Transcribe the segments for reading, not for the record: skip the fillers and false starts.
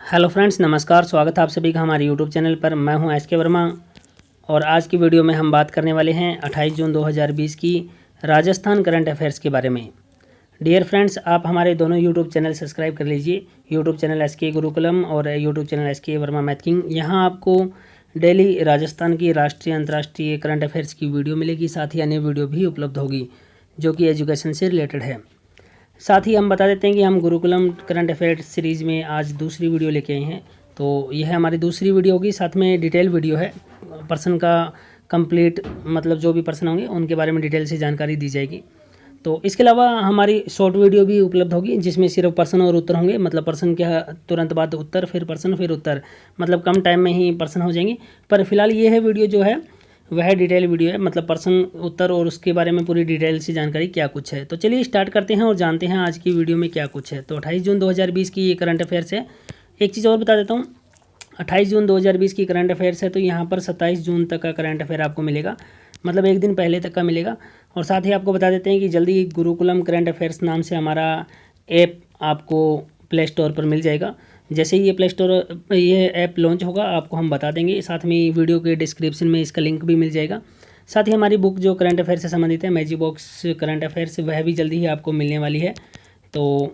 Hello friends, नमस्कार। स्वागत है आप सभी का हमारे यूट्यूब चैनल पर। मैं हूं एस के वर्मा और आज की वीडियो में हम बात करने वाले हैं 28 जून 2020 की राजस्थान करंट अफेयर्स के बारे में। डियर फ्रेंड्स, आप हमारे दोनों यूट्यूब चैनल सब्सक्राइब कर लीजिए। यूट्यूब चैनल एस के गुरुकुलम और यूट्यूब चैनल एस के वर्मा मैथ किंग। यहाँ आपको डेली राजस्थान की राष्ट्रीय अंतर्राष्ट्रीय करंट अफेयर्स की वीडियो मिलेगी। साथ ही अन्य वीडियो भी उपलब्ध होगी जो कि एजुकेशन से रिलेटेड है। साथ ही हम बता देते हैं कि हम गुरुकुलम करंट अफेयर्स सीरीज़ में आज दूसरी वीडियो लेके आए हैं। तो यह हमारी दूसरी वीडियो होगी, साथ में डिटेल वीडियो है। पर्सन का कंप्लीट मतलब जो भी पर्सन होंगे उनके बारे में डिटेल से जानकारी दी जाएगी। तो इसके अलावा हमारी शॉर्ट वीडियो भी उपलब्ध होगी जिसमें सिर्फ प्रश्न और उत्तर होंगे। मतलब प्रश्न के तुरंत बाद उत्तर, फिर प्रश्न, फिर उत्तर, मतलब कम टाइम में ही प्रश्न हो जाएंगे। पर फिलहाल ये है वीडियो जो है वह डिटेल वीडियो है, मतलब प्रश्न उत्तर और उसके बारे में पूरी डिटेल से जानकारी क्या कुछ है। तो चलिए स्टार्ट करते हैं और जानते हैं आज की वीडियो में क्या कुछ है। तो 28 जून 2020 की ये करंट अफेयर्स है। एक चीज़ और बता देता हूँ, 28 जून 2020 की करंट अफेयर्स है तो यहाँ पर 27 जून तक का करंट अफेयर आपको मिलेगा, मतलब एक दिन पहले तक का मिलेगा। और साथ ही आपको बता देते हैं कि जल्दी गुरुकुलम करंट अफेयर्स नाम से हमारा ऐप आपको प्ले स्टोर पर मिल जाएगा। जैसे ही ये ऐप लॉन्च होगा आपको हम बता देंगे। साथ में वीडियो के डिस्क्रिप्शन में इसका लिंक भी मिल जाएगा। साथ ही हमारी बुक जो करंट अफेयर से संबंधित है, मैजिक बॉक्स करंट अफेयर्स, वह भी जल्दी ही आपको मिलने वाली है। तो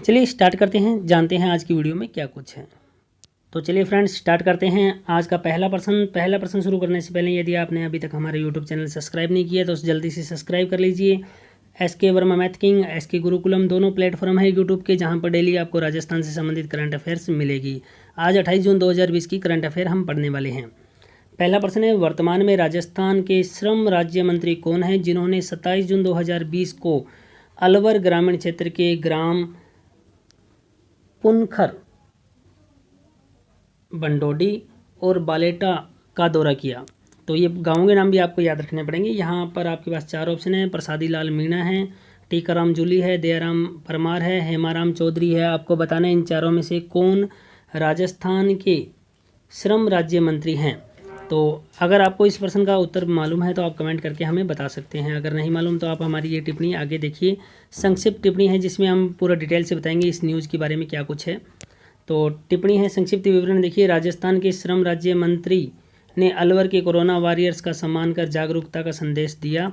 चलिए स्टार्ट करते हैं, जानते हैं आज की वीडियो में क्या कुछ है। तो चलिए फ्रेंड्स स्टार्ट करते हैं आज का पहला प्रश्न शुरू करने से पहले यदि आपने अभी तक हमारे यूट्यूब चैनल सब्सक्राइब नहीं किया तो जल्दी से सब्सक्राइब कर लीजिए। एस के वर्मा मैथ किंग, एस के गुरुकुलम दोनों प्लेटफॉर्म है यूट्यूब के जहां पर डेली आपको राजस्थान से संबंधित करंट अफेयर्स मिलेगी। आज 28 जून 2020 की करंट अफेयर हम पढ़ने वाले हैं। पहला प्रश्न है, वर्तमान में राजस्थान के श्रम राज्य मंत्री कौन है जिन्होंने 27 जून 2020 को अलवर ग्रामीण क्षेत्र के ग्राम पुनखर, बंडोडी और बालेटा का दौरा किया। तो ये गाँवों के नाम भी आपको याद रखने पड़ेंगे। यहाँ पर आपके पास चार ऑप्शन है। प्रसादी लाल मीणा है, टीकाराम जूली है, दयाराम परमार है, हेमाराम चौधरी है। आपको बताना है इन चारों में से कौन राजस्थान के श्रम राज्य मंत्री हैं। तो अगर आपको इस प्रश्न का उत्तर मालूम है तो आप कमेंट करके हमें बता सकते हैं। अगर नहीं मालूम तो आप हमारी ये टिप्पणी आगे देखिए, संक्षिप्त टिप्पणी है जिसमें हम पूरा डिटेल से बताएंगे इस न्यूज़ के बारे में क्या कुछ है। तो टिप्पणी है, संक्षिप्त विवरण देखिए। राजस्थान के श्रम राज्य मंत्री ने अलवर के कोरोना वॉरियर्स का सम्मान कर जागरूकता का संदेश दिया।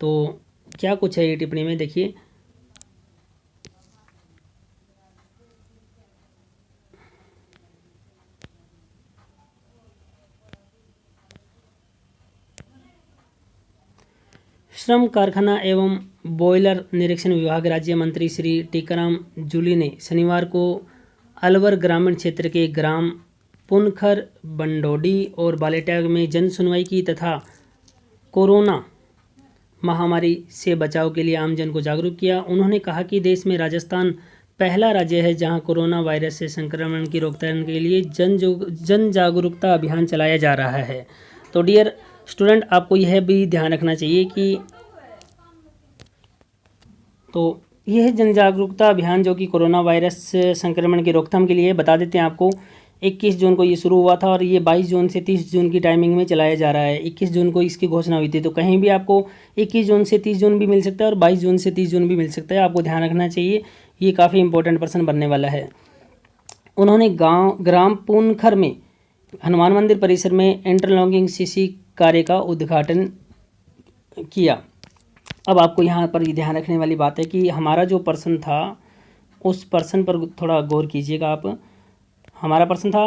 तो क्या कुछ है ये टिप्पणी में देखिए। श्रम कारखाना एवं बॉयलर निरीक्षण विभाग राज्य मंत्री श्री टीकाराम जूली ने शनिवार को अलवर ग्रामीण क्षेत्र के ग्राम पुनखर, बंडोडी और बालेटा में जन सुनवाई की तथा कोरोना महामारी से बचाव के लिए आमजन को जागरूक किया। उन्होंने कहा कि देश में राजस्थान पहला राज्य है जहां कोरोना वायरस से संक्रमण की रोकथाम के लिए जन जागरूकता अभियान चलाया जा रहा है। तो डियर स्टूडेंट, आपको यह भी ध्यान रखना चाहिए कि तो यह जन जागरूकता अभियान जो कि कोरोना वायरस संक्रमण की रोकथाम के लिए, बता देते हैं आपको, 21 जून को ये शुरू हुआ था और ये 22 जून से 30 जून की टाइमिंग में चलाया जा रहा है। 21 जून को इसकी घोषणा हुई थी। तो कहीं भी आपको 21 जून से 30 जून भी मिल सकता है और 22 जून से 30 जून भी मिल सकता है। आपको ध्यान रखना चाहिए, ये काफ़ी इंपॉर्टेंट प्रश्न बनने वाला है। उन्होंने ग्राम पुनखर में हनुमान मंदिर परिसर में इंटरलॉकिंग सीसी कार्य का उद्घाटन किया। अब आपको यहाँ पर ये ध्यान रखने वाली बात है कि हमारा जो प्रश्न था उस प्रश्न पर थोड़ा गौर कीजिएगा आप। हमारा प्रश्न था,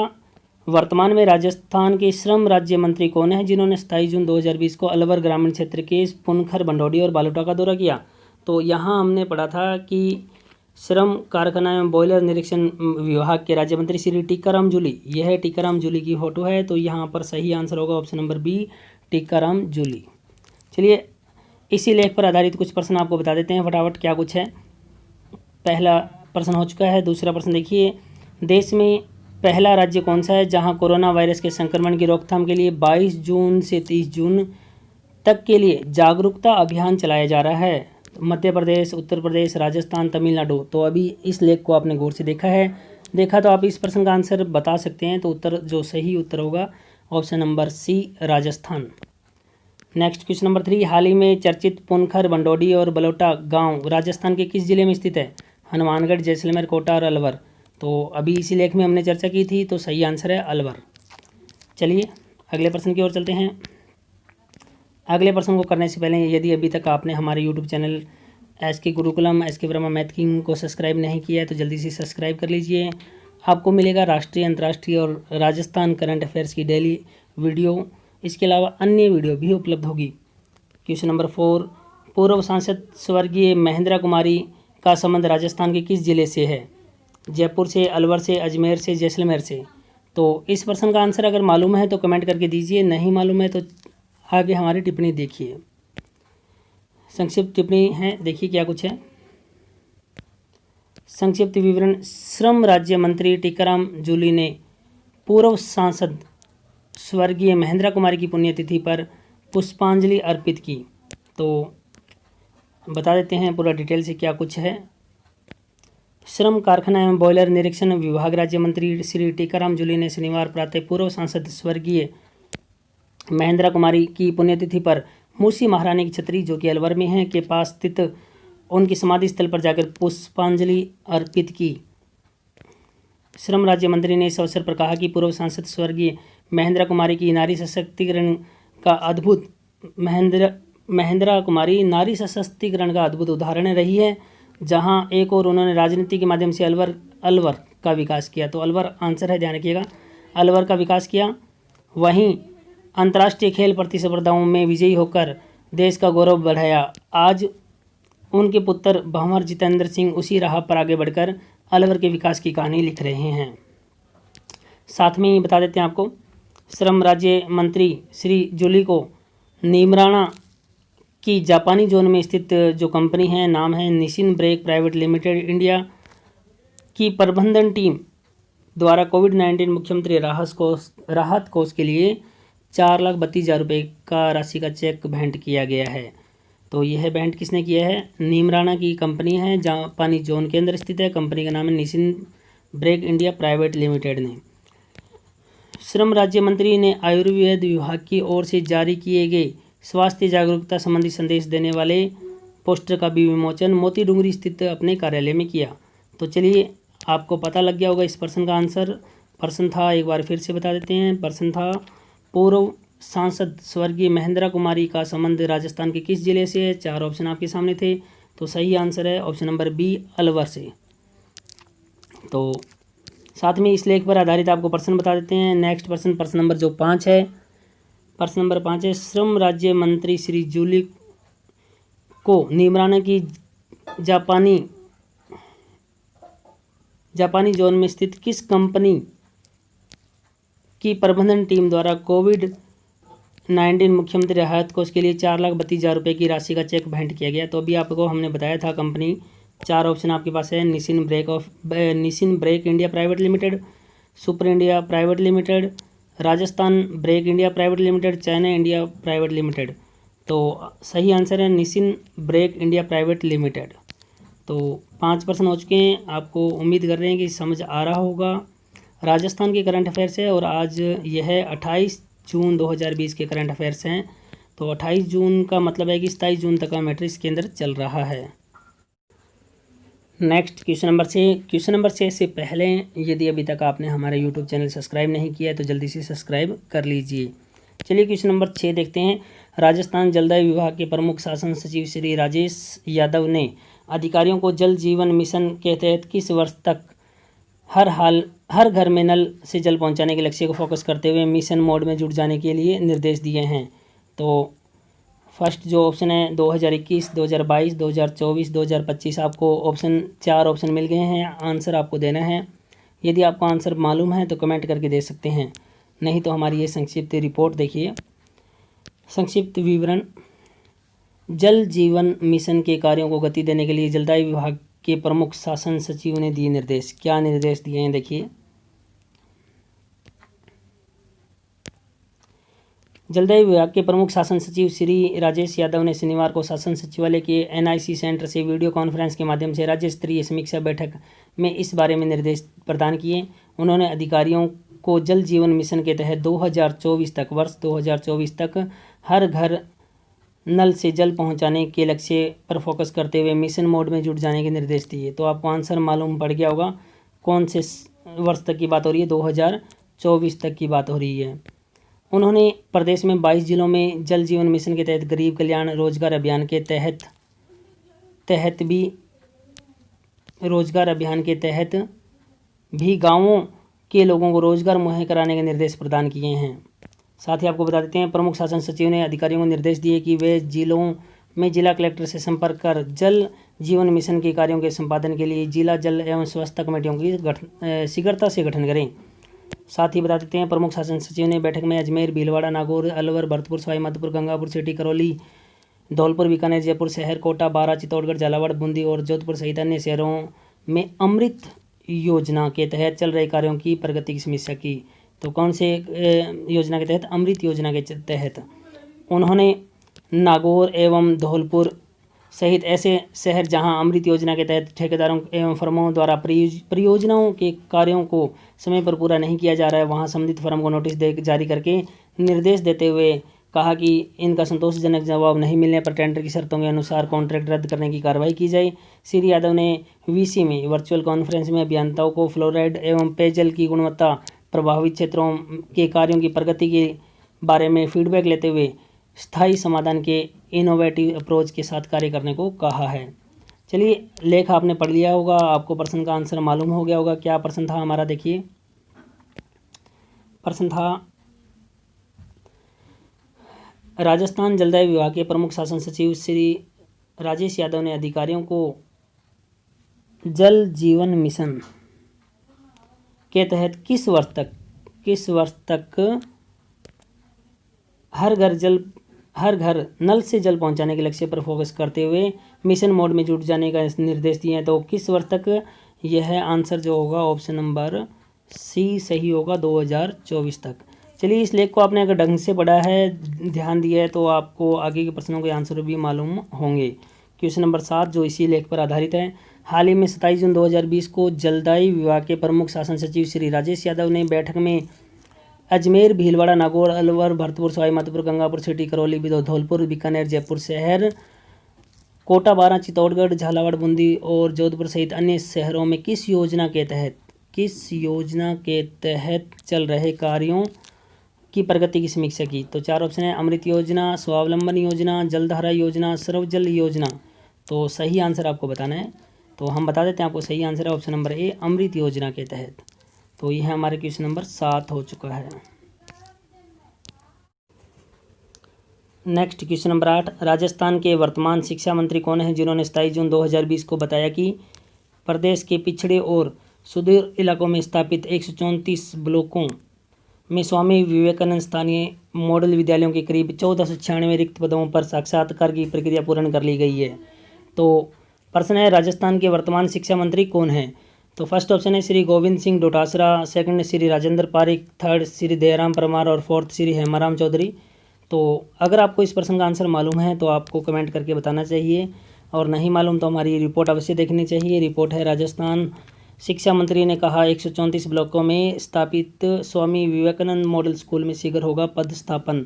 वर्तमान में राजस्थान के श्रम राज्य मंत्री कौन है जिन्होंने 27 जून 2020 को अलवर ग्रामीण क्षेत्र के पुनखर, बंडोडी और बालोटा का दौरा किया। तो यहाँ हमने पढ़ा था कि श्रम कारखाना एवं बॉयलर निरीक्षण विभाग के राज्य मंत्री श्री टीकाराम जूली, यह है टीकाराम जूली की फोटो है। तो यहाँ पर सही आंसर होगा option number B, Tikaram Jully. चलिए इसी लेख पर आधारित कुछ प्रश्न आपको बता देते हैं फटाफट क्या कुछ है। पहला प्रश्न हो चुका है। दूसरा प्रश्न देखिए, देश में पहला राज्य कौन सा है जहां कोरोना वायरस के संक्रमण की रोकथाम के लिए 22 जून से 30 जून तक के लिए जागरूकता अभियान चलाया जा रहा है। मध्य प्रदेश, उत्तर प्रदेश, राजस्थान, तमिलनाडु। तो अभी इस लेख को आपने गौर से देखा तो आप इस प्रश्न का आंसर बता सकते हैं। तो उत्तर जो सही उत्तर होगा option number C, Rajasthan. Next question number 3, हाल ही में चर्चित पुनखर, बंडोडी और बलोटा गांव राजस्थान के किस जिले में स्थित है? हनुमानगढ़, जैसलमेर, कोटा और अलवर। तो अभी इसी लेख में हमने चर्चा की थी, तो सही आंसर है अलवर। चलिए अगले प्रश्न की ओर चलते हैं। अगले प्रश्न को करने से पहले यदि अभी तक आपने हमारे YouTube channel SK Gurukulam SK Verma math king को सब्सक्राइब नहीं किया है तो जल्दी से सब्सक्राइब कर लीजिए। आपको मिलेगा राष्ट्रीय, अंतर्राष्ट्रीय और राजस्थान करंट अफेयर्स की डेली वीडियो। इसके अलावा अन्य वीडियो भी उपलब्ध होगी। क्वेश्चन नंबर 4, पूर्व सांसद स्वर्गीय महेंद्रा कुमारी का संबंध राजस्थान के किस जिले से है? जयपुर से, अलवर से, अजमेर से, जैसलमेर से। तो इस प्रश्न का आंसर अगर मालूम है तो कमेंट करके दीजिए, नहीं मालूम है तो आगे हमारी टिप्पणी देखिए। संक्षिप्त टिप्पणी है, देखिए क्या कुछ है। संक्षिप्त विवरण। श्रम राज्य मंत्री टीकाराम जूली ने पूर्व सांसद स्वर्गीय महेंद्रा कुमारी की पुण्यतिथि पर पुष्पांजलि अर्पित की। तो बता देते हैं पूरा डिटेल से क्या कुछ है। श्रम, कारखाना एवं बॉयलर निरीक्षण विभाग राज्य मंत्री श्री टीकाराम जूली ने शनिवार प्रातः पूर्व सांसद स्वर्गीय महेंद्रा कुमारी की पुण्यतिथि पर मूसी महारानी की छतरी, जो कि अलवर में है, के पास स्थित उनकी समाधि स्थल पर जाकर पुष्पांजलि अर्पित की। श्रम राज्य मंत्री ने इस अवसर पर कहा कि पूर्व सांसद स्वर्गीय महेंद्रा कुमारी की नारी सशक्तिकरण का अद्भुत महेंद्रा कुमारी नारी सशक्तिकरण का अद्भुत उदाहरण रही है, जहां एक और उन्होंने राजनीति के माध्यम से अलवर का विकास किया। तो अलवर आंसर है, ध्यान रखिएगा, अलवर का विकास किया। वहीं अंतर्राष्ट्रीय खेल प्रतिस्पर्धाओं में विजयी होकर देश का गौरव बढ़ाया। आज उनके पुत्र भंवर जितेंद्र सिंह उसी राह पर आगे बढ़कर अलवर के विकास की कहानी लिख रहे हैं। साथ में ही बता देते हैं आपको, श्रम राज्य मंत्री श्री जूली को नीमराणा की जापानी जोन में स्थित जो कंपनी है, नाम है Nissin break private limited India की प्रबंधन टीम द्वारा कोविड-19 मुख्यमंत्री राहत कोष के लिए 4,32,000 रुपये का राशि का चेक भेंट किया गया है। तो यह भेंट किसने किया है? नीमराणा की कंपनी है, जापानी जोन के अंदर स्थित है। कंपनी का नाम है Nissin brake India private limited ने। श्रम राज्य मंत्री ने आयुर्वेद विभाग की ओर से जारी किए गए स्वास्थ्य जागरूकता संबंधी संदेश देने वाले पोस्टर का भी विमोचन मोती डूंगरी स्थित अपने कार्यालय में किया। तो चलिए, आपको पता लग गया होगा इस प्रश्न का आंसर। प्रश्न था, एक बार फिर से बता देते हैं। प्रश्न था, पूर्व सांसद स्वर्गीय महेंद्रा कुमारी का संबंध राजस्थान के किस जिले से है? 4 ऑप्शन आपके सामने थे, तो सही आंसर है ऑप्शन नंबर बी, अलवर से। तो साथ में इस लेख पर आधारित आपको प्रश्न बता देते हैं। नेक्स्ट प्रश्न नंबर जो 5 है, प्रश्न नंबर 5 है, श्रम राज्य मंत्री श्री जूली को नीमराना की जापानी जोन में स्थित किस कंपनी की प्रबंधन टीम द्वारा कोविड-19 मुख्यमंत्री राहत कोष के लिए 4,32,000 रुपये की राशि का चेक भेंट किया गया? तो अभी आपको हमने बताया था कंपनी, 4 ऑप्शन आपके पास है। Nissin brake India private limited, super India private limited, Rajasthan brake India private limited, China India private limited. तो सही आंसर है Nissin brake India private limited. तो 5 प्रश्न हो चुके हैं। आपको उम्मीद कर रहे हैं कि समझ आ रहा होगा। राजस्थान के करंट अफेयर्स है और आज यह 28 जून 2020 के करंट अफेयर्स हैं। तो 28 जून का मतलब है कि 27 जून तक का मैटर इसके अंदर चल रहा है। नेक्स्ट क्वेश्चन नंबर 6 से पहले यदि अभी तक आपने हमारा यूट्यूब चैनल सब्सक्राइब नहीं किया है तो जल्दी से सब्सक्राइब कर लीजिए। चलिए क्वेश्चन नंबर 6 देखते हैं। राजस्थान जलदाय विभाग के प्रमुख शासन सचिव श्री राजेश यादव ने अधिकारियों को जल जीवन मिशन के तहत किस वर्ष तक हर घर में नल से जल पहुंचाने के लक्ष्य को फोकस करते हुए मिशन मोड में जुट जाने के लिए निर्देश दिए हैं? तो फर्स्ट जो ऑप्शन है 2021, 2022, 2024, 2025 आपको 4 ऑप्शन मिल गए हैं। आंसर आपको देना है। यदि आपको आंसर मालूम है तो कमेंट करके दे सकते हैं, नहीं तो हमारी ये संक्षिप्त रिपोर्ट देखिए। संक्षिप्त विवरण। जल जीवन मिशन के कार्यों को गति देने के लिए जलदाय विभाग के प्रमुख शासन सचिव ने दिए निर्देश। क्या निर्देश दिए हैं देखिए। जलदाय विभाग के प्रमुख शासन सचिव श्री राजेश यादव ने शनिवार को शासन सचिवालय के NIC सेंटर से वीडियो कॉन्फ्रेंस के माध्यम से राज्य स्तरीय समीक्षा बैठक में इस बारे में निर्देश प्रदान किए। उन्होंने अधिकारियों को जल जीवन मिशन के तहत 2024 तक हर घर नल से जल पहुंचाने के लक्ष्य पर फोकस करते हुए मिशन मोड में जुट जाने के निर्देश दिए। तो आपको आंसर मालूम पड़ गया होगा। कौन से वर्ष तक की बात हो रही है? 2024 तक की बात हो रही है। उन्होंने प्रदेश में 22 जिलों में जल जीवन मिशन के तहत गरीब कल्याण रोजगार अभियान के तहत भी गांवों के लोगों को रोजगार मुहैया कराने के निर्देश प्रदान किए हैं। साथ ही आपको बता देते हैं, प्रमुख शासन सचिव ने अधिकारियों को निर्देश दिए कि वे जिलों में जिला कलेक्टर से संपर्क कर जल जीवन मिशन के कार्यों के संपादन के लिए जिला जल एवं स्वच्छता कमेटियों की शीघ्रता से गठन करें। साथ ही बता देते हैं, प्रमुख शासन सचिव ने बैठक में अजमेर, भीलवाड़ा, नागौर, अलवर, भरतपुर, सवाई माधोपुर, गंगापुर, सिटी, करौली, धौलपुर, बीकानेर, जयपुर शहर, कोटा, बारां, चित्तौड़गढ़, झालावाड़, बूंदी और जोधपुर सहित अन्य शहरों में अमृत योजना के तहत चल रहे कार्यों की प्रगति की समीक्षा की। तो कौन से योजना के तहत? अमृत योजना के तहत। उन्होंने नागौर एवं धौलपुर सहित ऐसे शहर जहां अमृत योजना के तहत ठेकेदारों एवं फर्मों द्वारा परियोजनाओं के कार्यों को समय पर पूरा नहीं किया जा रहा है, वहां संबंधित फर्म को नोटिस जारी करके निर्देश देते हुए कहा कि इनका संतोषजनक जवाब नहीं मिलने पर टेंडर की शर्तों के अनुसार कॉन्ट्रैक्ट रद्द करने की कार्रवाई की जाए। श्री यादव ने वीसी में वर्चुअल कॉन्फ्रेंस में अभियंताओं को फ्लोराइड एवं पेयजल की गुणवत्ता प्रभावित क्षेत्रों के कार्यों की प्रगति के बारे में फीडबैक लेते हुए स्थायी समाधान के इनोवेटिव अप्रोच के साथ कार्य करने को कहा है। चलिए, लेख आपने पढ़ लिया होगा, आपको प्रश्न का आंसर मालूम हो गया होगा। क्या प्रश्न था हमारा? देखिए, प्रश्न था, राजस्थान जलदाय विभाग के प्रमुख शासन सचिव श्री राजेश यादव ने अधिकारियों को जल जीवन मिशन के तहत किस वर्ष तक हर घर नल से जल पहुंचाने के लक्ष्य पर फोकस करते हुए मिशन मोड में जुट जाने का निर्देश दिए हैं। तो किस वर्ष तक? यह आंसर जो होगा ऑप्शन नंबर सी सही होगा, 2024 तक। चलिए, इस लेख को आपने अगर ढंग से पढ़ा है, ध्यान दिया है, तो आपको आगे के प्रश्नों के आंसर भी मालूम होंगे। क्वेश्चन नंबर 7 जो इसी लेख पर आधारित है। हाल ही में 27 जून 2020 को जलदायी विभाग के प्रमुख शासन सचिव श्री राजेश यादव ने बैठक में अजमेर, भीलवाड़ा, नागौर, अलवर, भरतपुर, सवाई माधोपुर, गंगापुर, सिटी, करौली, धौलपुर, बीकानेर, जयपुर शहर, कोटा, बारां, चित्तौड़गढ़, झालावाड़, बूंदी और जोधपुर सहित अन्य शहरों में किस योजना के तहत चल रहे कार्यों की प्रगति की समीक्षा की। तो 4 ऑप्शन है, अमृत योजना, स्वावलंबन योजना, जलधारा योजना, सर्वजल योजना। तो सही आंसर आपको बताना है। तो हम बता देते हैं आपको, सही आंसर है ऑप्शन नंबर ए, अमृत योजना के तहत। तो यह हमारे क्वेश्चन नंबर 7 हो चुका है। नेक्स्ट क्वेश्चन नंबर 8, राजस्थान के वर्तमान शिक्षा मंत्री कौन हैं जिन्होंने 27 जून 2020 को बताया कि प्रदेश के पिछड़े और सुदूर इलाकों में स्थापित 134 ब्लॉकों में स्वामी विवेकानंद स्थानीय मॉडल विद्यालयों के करीब 1496 रिक्त पदों पर साक्षात्कार की प्रक्रिया पूर्ण कर ली गई है। तो प्रश्न है, राजस्थान के वर्तमान शिक्षा मंत्री कौन हैं? तो फर्स्ट ऑप्शन है श्री गोविंद सिंह डोटासरा, सेकंड श्री राजेंद्र पारिक, थर्ड श्री दयाराम परमार और फोर्थ श्री हेमाराम चौधरी। तो अगर आपको इस प्रश्न का आंसर मालूम है तो आपको कमेंट करके बताना चाहिए, और नहीं मालूम तो हमारी रिपोर्ट अवश्य देखनी चाहिए। रिपोर्ट है, राजस्थान शिक्षा मंत्री ने कहा 134 ब्लॉकों में स्थापित स्वामी विवेकानंद मॉडल स्कूल में शीघ्र होगा पदस्थापन।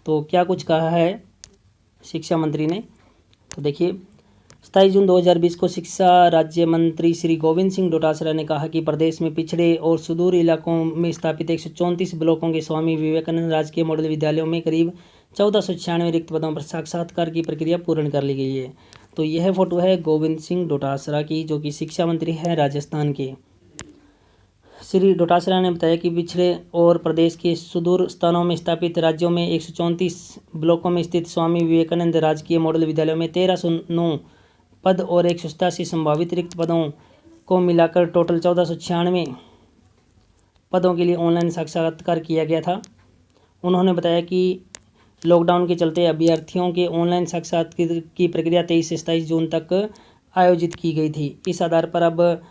तो क्या कुछ कहा है शिक्षा मंत्री ने? तो देखिए, 27 जून 2020 को शिक्षा राज्य मंत्री श्री गोविंद सिंह डोटासरा ने कहा कि प्रदेश में पिछड़े और सुदूर इलाकों में स्थापित 134 ब्लॉकों के स्वामी विवेकानंद राजकीय मॉडल विद्यालयों में करीब 1496 रिक्त पदों पर साक्षात्कार की प्रक्रिया पूर्ण कर ली गई है। तो यह फोटो है गोविंद सिंह डोटासरा की, जो कि शिक्षा मंत्री है राजस्थान के। श्री डोटासरा ने बताया कि पिछड़े और प्रदेश के सुदूर स्थानों में स्थापित राज्यों में 134 ब्लॉकों में स्थित स्वामी विवेकानंद राजकीय मॉडल विद्यालयों में 1309 पद और 187 संभावित रिक्त पदों को मिलाकर टोटल 1496 पदों के लिए ऑनलाइन साक्षात्कार किया गया था। उन्होंने बताया कि लॉकडाउन के चलते अभ्यर्थियों के ऑनलाइन साक्षात्कार की प्रक्रिया 23 से 27 जून तक आयोजित की गई थी। इस आधार पर अब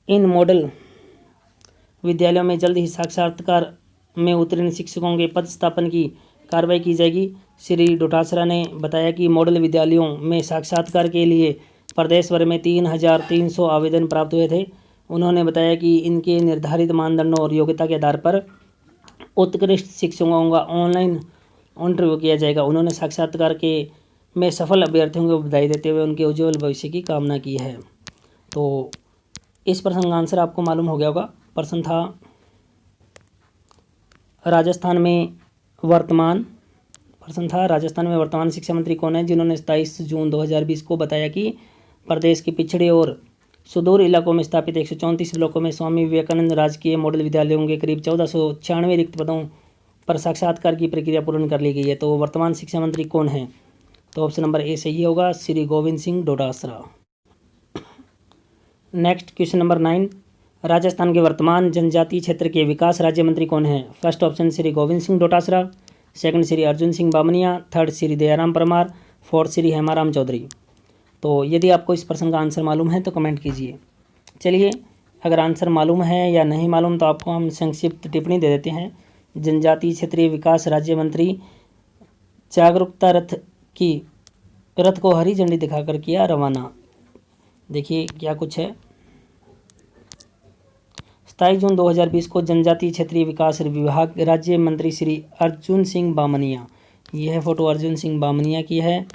इन मॉडल विद्यालयों में जल्द ही साक्षात्कार में उत्तीर्ण शिक्षकों के पदस्थापन की कार्रवाई की जाएगी। श्री डोटासरा ने बताया कि मॉडल विद्यालयों में साक्षात्कार के लिए प्रदेश भर में 3300 आवेदन प्राप्त हुए थे। उन्होंने बताया कि इनके निर्धारित मानदंडों और योग्यता के आधार पर उत्कृष्ट शिक्षकों का ऑनलाइन इंटरव्यू किया जाएगा। उन्होंने साक्षात्कार के में सफल अभ्यर्थियों को बधाई देते हुए उनके उज्ज्वल भविष्य की कामना की है। तो इस प्रश्न का आंसर आपको मालूम हो गया होगा। प्रश्न था राजस्थान में वर्तमान शिक्षा मंत्री कौन है, जिन्होंने 27 जून 2020 को बताया कि प्रदेश के पिछड़े और सुदूर इलाकों में स्थापित 134 ब्लॉकों में स्वामी विवेकानंद राजकीय मॉडल विद्यालयों के करीब 1496 रिक्त पदों पर साक्षात्कार की प्रक्रिया पूर्ण कर ली गई है। तो वर्तमान शिक्षा मंत्री कौन है? तो ऑप्शन नंबर ए सही होगा, Shri Govind Singh Dotasra. Next question number 9, Rajasthan के वर्तमान जनजातीय क्षेत्र के विकास राज्य मंत्री कौन है? First option Shri Govind Singh Dotasara, second Shri Arjun Singh Bamania, third Shri Dayaram Parmar, fourth Shri Hemaram Chaudhary. तो यदि आपको इस प्रश्न का आंसर मालूम है तो कमेंट कीजिए। चलिए, अगर आंसर मालूम है या नहीं मालूम तो आपको हम संक्षिप्त टिप्पणी दे देते हैं। जनजातीय क्षेत्रीय विकास राज्य मंत्री जागरूकता रथ को हरी झंडी दिखाकर किया रवाना। देखिए क्या कुछ है। 27 जून 2020 को जनजातीय क्षेत्रीय विकास विभाग राज्य मंत्री श्री अर्जुन सिंह बामनिया, यह फोटो अर्जुन सिंह बामनिया की है।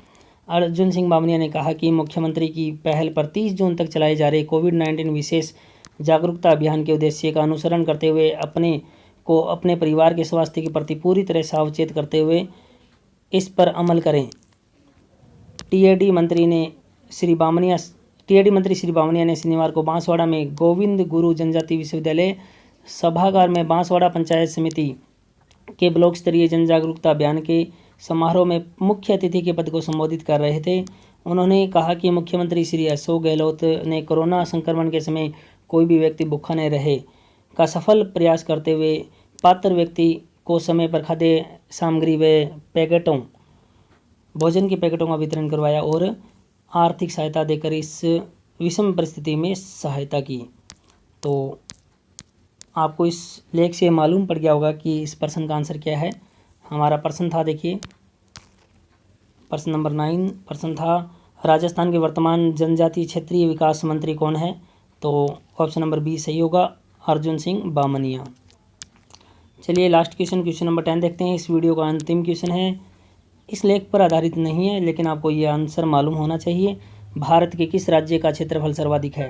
अर्जुन सिंह बामनिया ने कहा कि मुख्यमंत्री की पहल पर 30 जून तक चलाए जा रहे कोविड-19 विशेष जागरूकता अभियान के उद्देश्य का अनुसरण करते हुए अपने परिवार के स्वास्थ्य के प्रति पूरी तरह सावचेत करते हुए इस पर अमल करें। टीएडी मंत्री श्री बामनिया ने शनिवार को बांसवाड़ा में गोविंद गुरु जनजातीय विश्वविद्यालय सभागार में बांसवाड़ा पंचायत समिति के ब्लॉक स्तरीय जन जागरूकता अभियान के समारोह में मुख्य अतिथि के पद को संबोधित कर रहे थे। उन्होंने कहा कि मुख्यमंत्री श्री अशोक गहलोत ने कोरोना संक्रमण के समय कोई भी व्यक्ति भूखा न रहे का सफल प्रयास करते हुए पात्र व्यक्ति को समय पर खाद्य सामग्री व भोजन के पैकेटों का वितरण करवाया और आर्थिक सहायता देकर इस विषम परिस्थिति में सहायता की। तो आपको इस लेख से मालूम पड़ गया होगा कि इस प्रश्न का आंसर क्या है। हमारा प्रश्न था, देखिए प्रश्न नंबर 9, प्रश्न था राजस्थान के वर्तमान जनजातीय क्षेत्रीय विकास मंत्री कौन है? तो ऑप्शन नंबर बी सही होगा, अर्जुन सिंह बामनिया। चलिए लास्ट क्वेश्चन नंबर 10 देखते हैं। इस वीडियो का अंतिम क्वेश्चन है, इस लेख पर आधारित नहीं है लेकिन आपको ये आंसर मालूम होना चाहिए। भारत के किस राज्य का क्षेत्रफल सर्वाधिक है?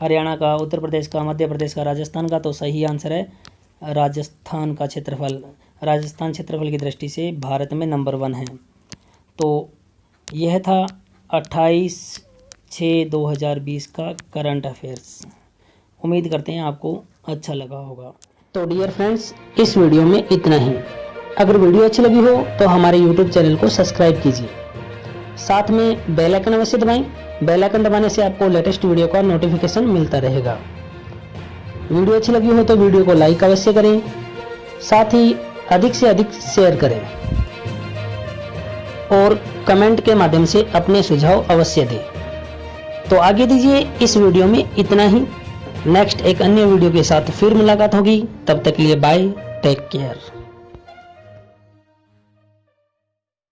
हरियाणा का, उत्तर प्रदेश का, मध्य प्रदेश का, राजस्थान का? तो सही आंसर है राजस्थान का क्षेत्रफल। राजस्थान क्षेत्रफल की दृष्टि से भारत में नंबर 1 है। तो यह था 28/6/2020 का करंट अफेयर्स। उम्मीद करते हैं आपको अच्छा लगा होगा। तो डियर फ्रेंड्स, इस वीडियो में इतना ही। अगर वीडियो अच्छी लगी हो तो हमारे YouTube चैनल को सब्सक्राइब कीजिए, साथ में बेल आइकन अवश्य दबाएं। बेल आइकन दबाने से आपको लेटेस्ट वीडियो का नोटिफिकेशन मिलता रहेगा। वीडियो अच्छी लगी हो तो वीडियो को लाइक अवश्य करें, साथ ही अधिक से अधिक शेयर करें और कमेंट के माध्यम से अपने सुझाव अवश्य दें। तो आगे दीजिए, इस वीडियो में इतना ही। नेक्स्ट एक अन्य वीडियो के साथ फिर मुलाकात होगी। तब तक के लिए बाय, टेक केयर।